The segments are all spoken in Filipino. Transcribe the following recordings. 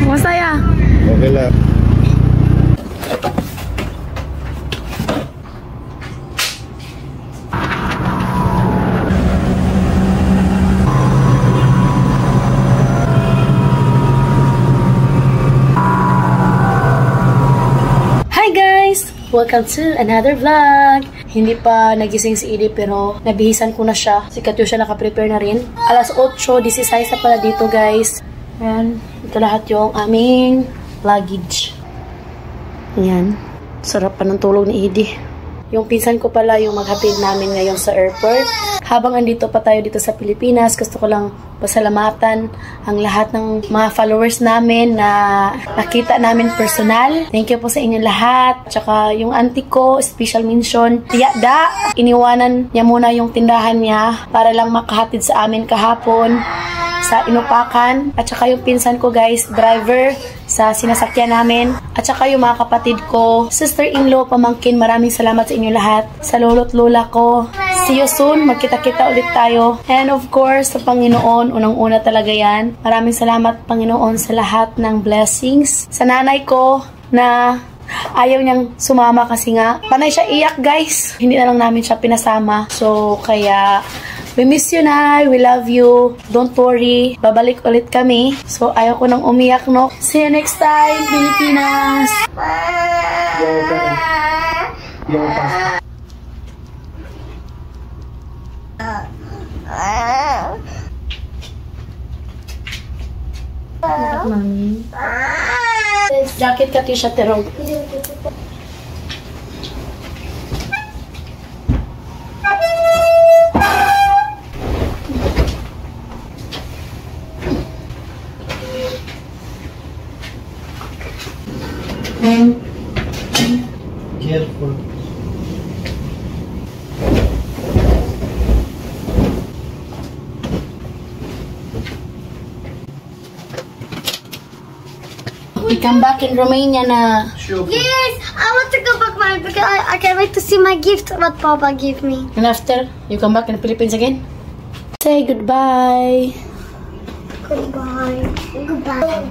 Masaya. Okay lang. Welcome to another vlog. Hindi pa nagising si Edie pero nabihisan ko na siya. Si Katyusha nakaprepare na rin. Alas 8:16 na pala dito guys. Ayan. Ito lahat yung aming luggage. Ayan. Sarap pa ng tulog ni Edie. Yung pinsan ko pala yung maghatid namin ngayon sa airport. Habang andito pa tayo dito sa Pilipinas, gusto ko lang pasalamatan ang lahat ng mga followers namin na nakita namin personal. Thank you po sa inyong lahat. Tsaka yung auntie ko, special mention. Tiya Da, iniwanan niya muna yung tindahan niya para lang makahatid sa amin kahapon sa Inupakan. At saka yung pinsan ko guys, driver sa sinasakyan namin. At saka yung mga kapatid ko, sister-in-law, pamangkin, maraming salamat sa inyo lahat. Sa lolo't lola ko. See you soon. Magkita-kita ulit tayo. And of course, sa Panginoon, unang-una talaga yan. Maraming salamat Panginoon sa lahat ng blessings. Sa nanay ko na ayaw niyang sumama kasi nga panay siya iyak guys. Hindi na lang namin siya pinasama. So, kaya we miss you, Nay. We love you. Don't worry. Babalik ulit kami. So, ayaw ko nang umiyak, no? See you next time, Pilipinas! Mami. Jacket ka, t-shirt, terong. Careful. We come back in Romania na. Sure. Yes, I want to go back my because I can't wait to see my gift what Papa gave me. And after, you come back in the Philippines again? Say goodbye. Goodbye. Goodbye.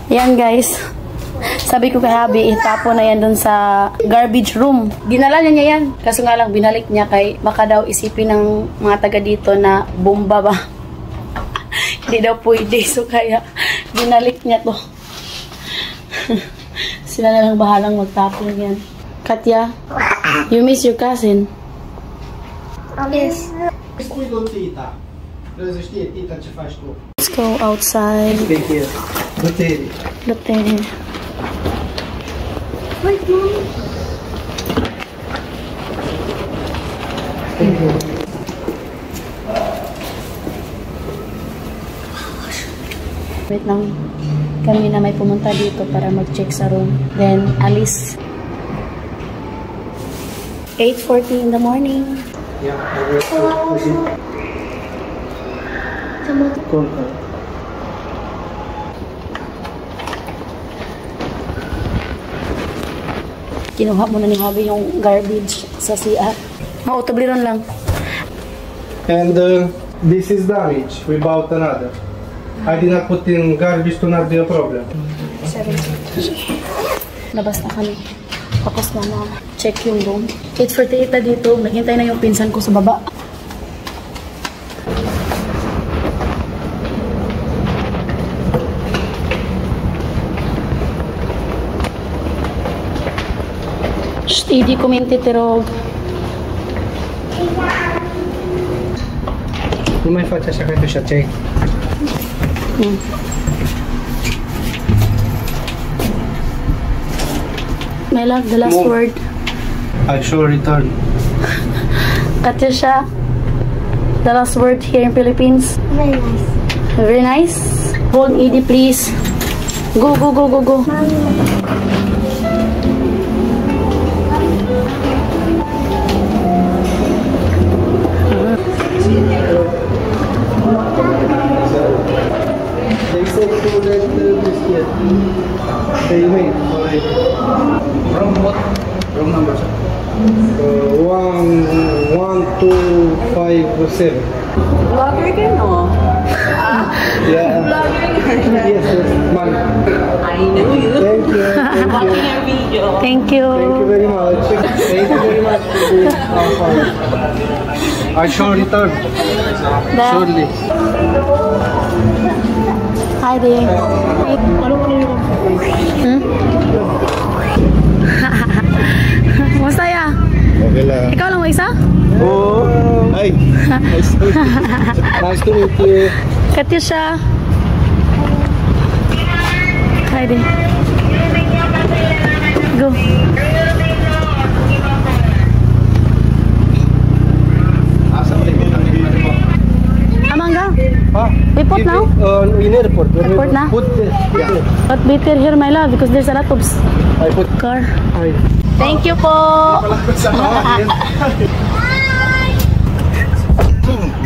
Yan guys. Sabi ko kay Habi, itapon na yan dun sa garbage room. Dinala niya yan. Kaso nga lang, binalik niya kay baka daw isipin ng mga taga dito na bomba ba. Hindi daw pwede. So kaya, binalik niya to. Sila na lang bahalang magtapon yan. Katya, you miss your cousin? Yes. Let's go outside. Boteri. Lotte. Wait, Mom. Wait lang. Kami na may pumunta dito para mag-check sa room. Then, alis. 8:40 in the morning. Yeah, cool. Kinuha mo na ni Habi yung garbage sa CR. Mautobliron lang. And this is damage. We bought another. I did not put in garbage to not be a problem. Labas na kami. Tapos na check yung room. 8:48 na dito. Naghintay na yung pinsan ko sa baba. Hindi kuminti pero Nu mai faci așa ca tu și aceea. My love, the last Mom. word. I shall return. Katisha, the last word here in Philippines. Very nice. Very nice. Hold Edie, please. Go, go, go, go, go. Wrong number, sir. 1, 2, 5, 7. Vlogger ka, no? Yes, man. I know you. Thank you. Watching your video. Thank you. Thank you very much. Thank you very much for this offer. I shall return shortly. Hi, Di. Musta ya? Okay lang. Ikaw lang mag-isa? Oh, hi. Nice to meet you. Katisha. Hi, Di. Go. Amangga? Ah, We put now? In airport. Airport na? Put there. Yeah. But better here, my love, because there's a lot of I put. car. Hi. Thank you po.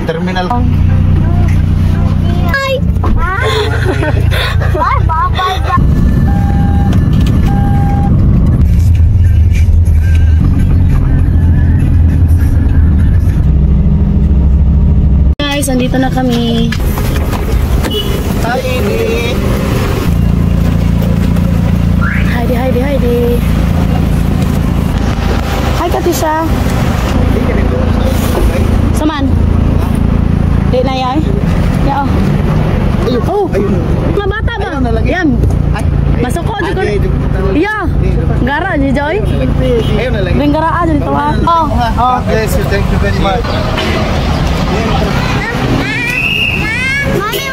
Terminal. Bye. Bye. Bye. Guys, andito na kami. Hi, Edie. Heidi. Hi, Katisha. Saman? Di na yan? Yeah, oh. Mga bata ba? Yan. Masuk ko. Yeah. Gara, di Joy? Ayun na lang. Bring garaan dito ha. Oh. God bless you. Thank you very much. Mommy,